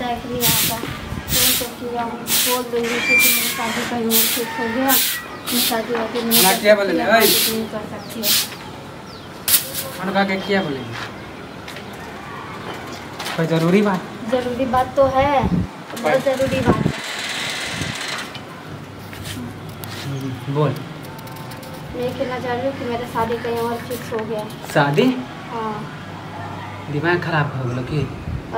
बैठ नहीं आता तो बोल दूँगी कि मेरी शादी का उम्र फिक्स हो गया, शादी वादी नहीं कर सकती है। क्या बोलेंगे? कोई जरूरी बात तो है, बहुत जरूरी बात। बोल। मैं कहना चाह रही हूँ कि मेरा शादी का उम्र फिक्स हो गया। शादी? हाँ। दिमाग खराब हो गया कि?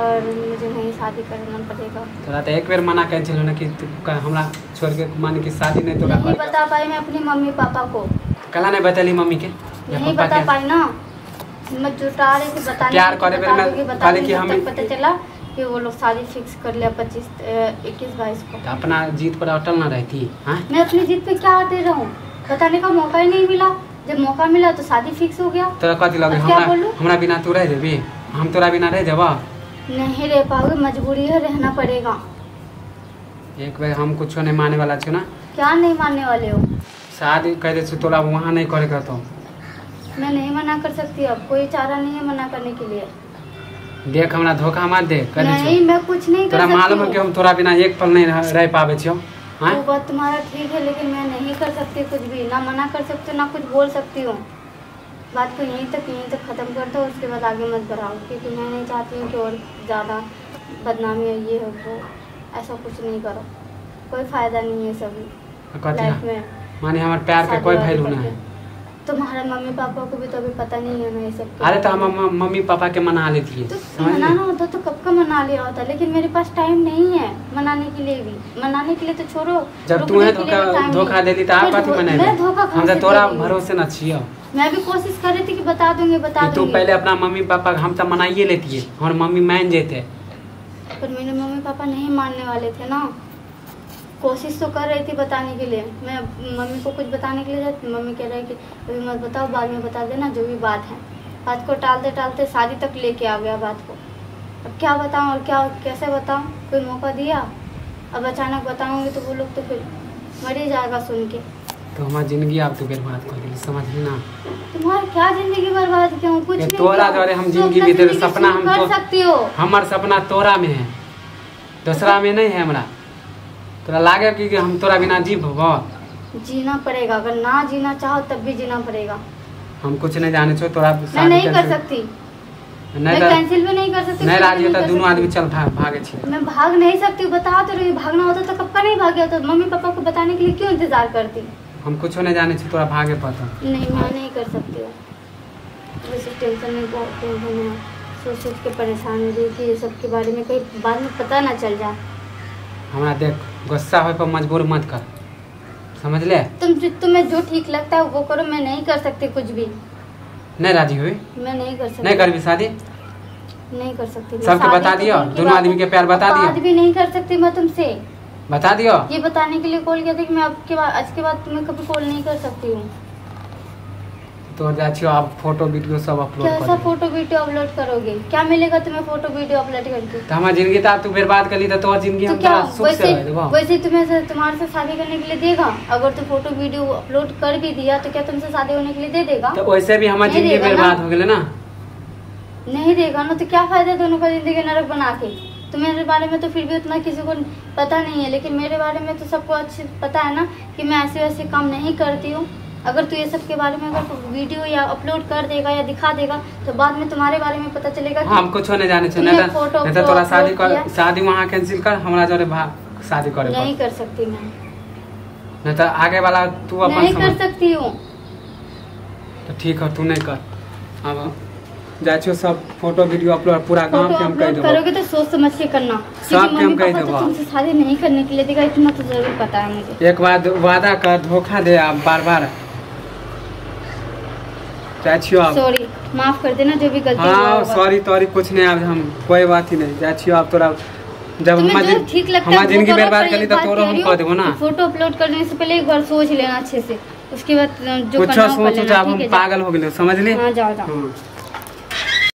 और मुझे नहीं शादी करना पड़ेगा। तोरा तो एक बार मना कर चलो ना कि हमरा छोड़ के मान की शादी नहीं तो नहीं बता पाई मैं अपनी मम्मी पापा को। कला नहीं बतली मम्मी के? नहीं बता पाई ना, मैं जुटा रही थी बताने प्यार करे कि हम पता चला कि वो लोग शादी फिक्स कर लिया 21-22 को। तो अपना जीत पर अटल ना रहती। हाँ मैं अपनी जीत पे क्या आते रहूं, बताने का मौका ही नहीं मिला। जब मौका मिला तो शादी फिक्स हो गया। तो कथी लगे हमरा बिना तू रह जेबी? हम तोरा बिना रह जाबा? नहीं रह पाओगे, मजबूरी है, रहना पड़ेगा। एक बार हम कुछ नहीं मानने वाला छो ना। क्या नहीं मानने वाले हो? शादी कह दे तोरा वहाँ नहीं करे तो मैं नहीं मना कर सकती। अब कोई चारा नहीं है मना करने के लिए। देख हमरा धोखा मत दे। नहीं मैं कुछ नहीं कर सकती। मालूम है कि हम तोरा बिना एक पल नहीं रह पावे छियो। हाँ? वो बात तुम्हारा ठीक है, लेकिन मैं नहीं कर सकती कुछ भी, ना मना कर सकती हूँ ना कुछ बोल सकती हूँ। बात को यहीं तक ख़त्म कर दो, उसके बाद आगे मत बढ़ाओ, क्योंकि मैं नहीं चाहती हूँ कि और ज़्यादा बदनामी है ये हो तो। ऐसा कुछ नहीं करो, कोई फ़ायदा नहीं है सभी लाइफ में। माने हमारे प्यार के कोई वैल्यू नहीं है। तुम्हारे मम्मी पापा को भी तो अभी पता नहीं है ना ये सब। अरे तो हम मम्मी पापा के मना लेती है। तो मनाना होता तो कब का मना लिया होता, लेकिन मेरे पास टाइम नहीं है मनाने के लिए भी। मनाने के लिए तो छोड़ो, जब तू धोखा देती तो आप बात मनाए। हम तो तोरा भरोसे न छियो। मैं भी कोशिश कर रही थी कि बता दूंगी तू पहले अपना मम्मी पापा हम तो मनाइए लेती है और मम्मी मान जेते, पर मेरे मम्मी पापा नहीं मानने वाले थे ना। कोशिश तो कर रही थी बताने के लिए, मैं मम्मी को कुछ बताने के लिए जाती, मम्मी कह रही कि अभी मत बताओ, बाद में बता देना जो भी बात है। बात को टालते टालते शादी तक लेके आ गया बात को। अब क्या बताऊं और क्या कैसे बताऊं? कोई मौका दिया, अब अचानक बताऊंगी तो वो लोग तो फिर मर ही जाएगा सुन के। तो हमारी जिंदगी आप तो बर्बाद कर दी, समझ ना? तुम्हारी क्या जिंदगी बर्बाद क्यों? कुछ नहीं तोरा द्वारा हम जिंदगी बीते, सपना हम कर सकती हो। हमार सपना तोरा में है, दूसरा में नहीं है। हमरा तोरा लागे कि हम तोरा बिना जीव हो? जीना पड़ेगा, अगर ना जीना चाहो तब भी जीना पड़ेगा। हम कुछ नहीं जाने छो तोरा। मैं नहीं कर सकती, मैं कैंसिल भी नहीं कर सकती। नहीं राजी होता दोनों आदमी चल भागे छी। मैं भाग नहीं सकती, बता तो रही। भागना होता तो कब का नहीं भागे होता। मम्मी पापा को बताने के लिए क्यों इंतजार करती? हम कुछ नहीं जाने छी तोरा भागे पता। नहीं मैं नहीं कर सकती हूँ। वैसे टेंशन नहीं, बहुत टेंशन है, सोच के परेशान हो रही थी ये सब के बारे में, कहीं बाद में पता ना चल जाए। हमारा देख गुस्सा हो पर मजबूर मत कर, समझ ले? तुम्हें जो ठीक लगता है वो करो, मैं नहीं कर सकती कुछ भी। नहीं राजी हुई? मैं नहीं कर सकती। नहीं करबी शादी? नहीं कर सकती। सबके बता दियो, दोनों आदमी के प्यार बता दियो। बात भी नहीं कर सकती मैं तुमसे, बता दियो। ये बताने के लिए कॉल किया था कि मैं आज के बाद तुम्हें कभी कॉल नहीं कर सकती हूँ। तो जाचियो आप फोटो वीडियो सब अपलोड कर। कैसा फोटो वीडियो अपलोड करोगे? क्या मिलेगा तुम्हें फोटो वीडियो अपलोड करके? तो हमारी जिंदगी तो तू बर्बाद कर ली तो तोर जिंदगी हम क्या सुख से रह देबो। वैसे तुम्हारे साथ शादी करने के लिए देगा? अगर तू फोटो वीडियो अपलोड कर भी दिया तो क्या तुमसे शादी होने के लिए दे देगा? तो वैसे भी हमारी जिंदगी बर्बाद हो गई ना। नहीं देगा ना, तो क्या फायदा दोनों का जिंदगी नरक बना के? तुम्हारे बारे में तो फिर भी उतना किसी को पता नहीं है, लेकिन मेरे बारे में तो सबको अच्छे पता है ना कि मैं ऐसे वैसे काम नहीं करती हूँ। अगर तू ये सब के बारे में अगर वीडियो या अपलोड कर देगा या दिखा देगा तो बाद में तुम्हारे बारे में पता चलेगा कि हम कुछ नहीं जाने छे। नहीं तो तोरा शादी वहाँ कैंसिल कर, हमरा जोरे शादी करे। नहीं कर सकती मैं। नहीं तो आगे वाला तू अपन नहीं कर सकती हूँ। तो ठीक है तू नहीं कर। अब जाचियो सब फोटो वीडियो अपलोड पूरा गांव के हम कह देबो। करोगे तो सोच समझ के करना, सब के हम कह देबो। तुमसे शादी नहीं करने के लिए देगा, इतना तो जरूर पता है मुझे। एक बार वादा कर, धोखा दे आप बार-बार। जाचियो सॉरी, माफ कर देना जो भी गलती हुआ। हाँ सॉरी तोरी कुछ नहीं, अब हम कोई बात ही नहीं। जाचियो आप तोरा जब हमारी जिंदगी बर्बाद कर ली तो तोरो हम कह देबो ना। फोटो अपलोड करने से पहले एक बार सोच लेना अच्छे से, उसके बाद जो कुछ सोच हम पागल हो गए, समझ ले? हाँ जाओ।